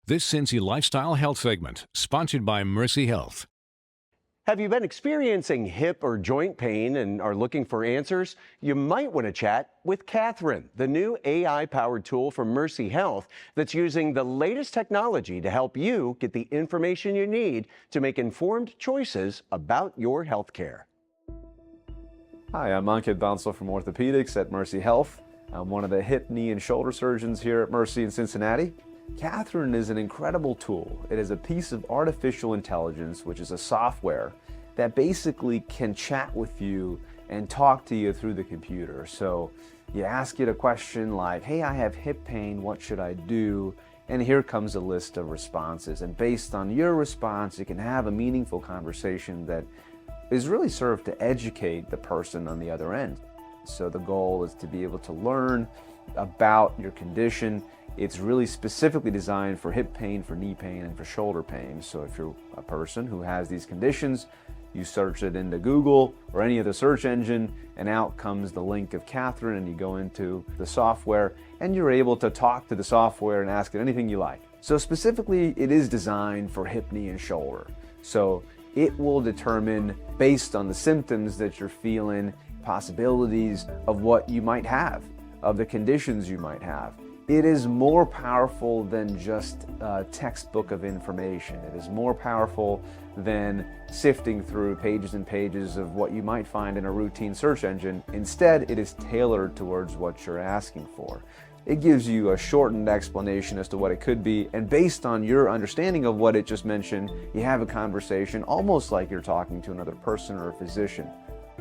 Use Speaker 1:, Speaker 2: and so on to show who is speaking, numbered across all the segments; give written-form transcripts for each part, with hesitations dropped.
Speaker 1: This Cincy Lifestyle Health segment, sponsored by Mercy Health.
Speaker 2: Have you been experiencing hip or joint pain and are looking for answers? You might want to chat with Catherine, the new AI-powered tool from Mercy Health that's using the latest technology to help you get the information you need to make informed choices about your health care.
Speaker 3: Hi, I'm Ankit Bansal from Orthopedics at Mercy Health. I'm one of the hip, knee, and shoulder surgeons here at Mercy in Cincinnati. Catherine is an incredible tool. It is a piece of artificial intelligence, which is a software that basically can chat with you and talk to you through the computer. So you ask it a question like, hey, I have hip pain, what should I do? And here comes a list of responses. And based on your response, you can have a meaningful conversation that is really served to educate the person on the other end. So the goal is to be able to learn about your condition. It's really specifically designed for hip pain, for knee pain, and for shoulder pain. So if you're a person who has these conditions, you search it into Google or any other search engine, and out comes the link of Catherine, and you go into the software, and you're able to talk to the software and ask it anything you like. So specifically, it is designed for hip, knee, and shoulder. So it will determine, based on the symptoms that you're feeling, possibilities of what you might have, of the conditions you might have. It is more powerful than just a textbook of information. It is more powerful than sifting through pages and pages of what you might find in a routine search engine. Instead, it is tailored towards what you're asking for. It gives you a shortened explanation as to what it could be, and based on your understanding of what it just mentioned, you have a conversation almost like you're talking to another person or a physician.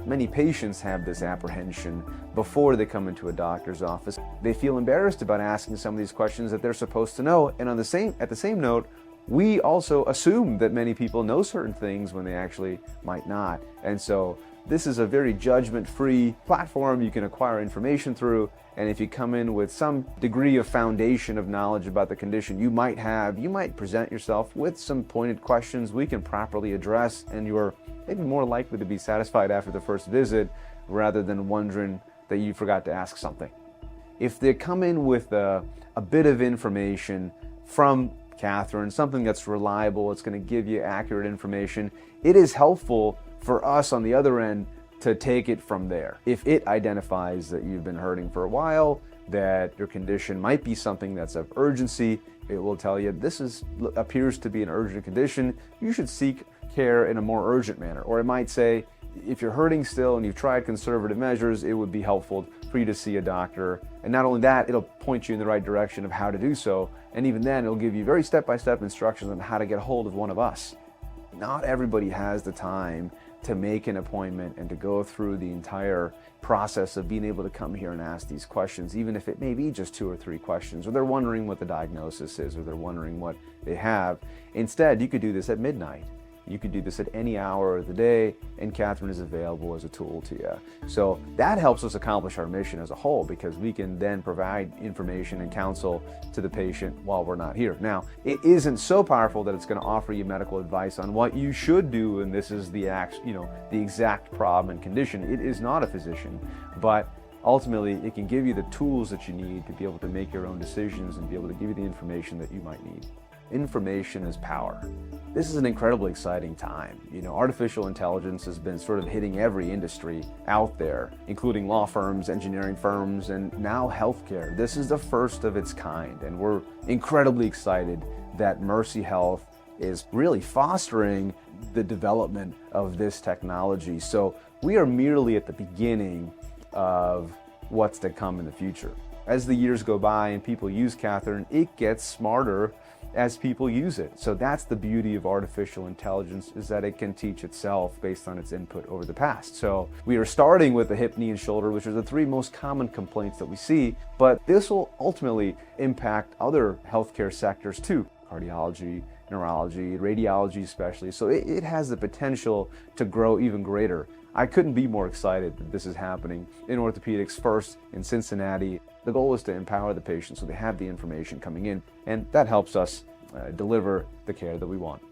Speaker 3: Many patients have this apprehension before they come into a doctor's office. They feel embarrassed about asking some of these questions that they're supposed to know, and at the same note, we also assume that many people know certain things when they actually might not. And so this is a very judgment-free platform you can acquire information through, and if you come in with some degree of foundation of knowledge about the condition you might present yourself with some pointed questions we can properly address, and you're maybe more likely to be satisfied after the first visit rather than wondering that you forgot to ask something. If they come in with a bit of information from Catherine, something that's reliable, it's going to give you accurate information, it is helpful for us on the other end to take it from there. If it identifies that you've been hurting for a while, that your condition might be something that's of urgency, it will tell you this appears to be an urgent condition, you should seek care in a more urgent manner. Or it might say, if you're hurting still and you've tried conservative measures, it would be helpful for you to see a doctor. And not only that, it'll point you in the right direction of how to do so. And even then, it'll give you very step-by-step instructions on how to get a hold of one of us. Not everybody has the time to make an appointment and to go through the entire process of being able to come here and ask these questions, even if it may be just 2 or 3 questions, or they're wondering what the diagnosis is, or they're wondering what they have. Instead, you could do this at midnight. You could do this at any hour of the day, and Catherine is available as a tool to you. So that helps us accomplish our mission as a whole, because we can then provide information and counsel to the patient while we're not here. Now, it isn't so powerful that it's going to offer you medical advice on what you should do, and this is the exact problem and condition. It is not a physician, but ultimately it can give you the tools that you need to be able to make your own decisions and be able to give you the information that you might need. Information is power. This is an incredibly exciting time. Artificial intelligence has been sort of hitting every industry out there, including law firms, engineering firms, and now healthcare. This is the first of its kind, and we're incredibly excited that Mercy Health is really fostering the development of this technology. So we are merely at the beginning of what's to come in the future. As the years go by and people use Catherine, it gets smarter as people use it. So that's the beauty of artificial intelligence, is that it can teach itself based on its input over the past. So we are starting with the hip, knee, and shoulder, which are the 3 most common complaints that we see, but this will ultimately impact other healthcare sectors too. Cardiology, neurology, radiology especially. So it has the potential to grow even greater. I couldn't be more excited that this is happening in orthopedics first in Cincinnati. The goal is to empower the patient so they have the information coming in, and that helps us deliver the care that we want.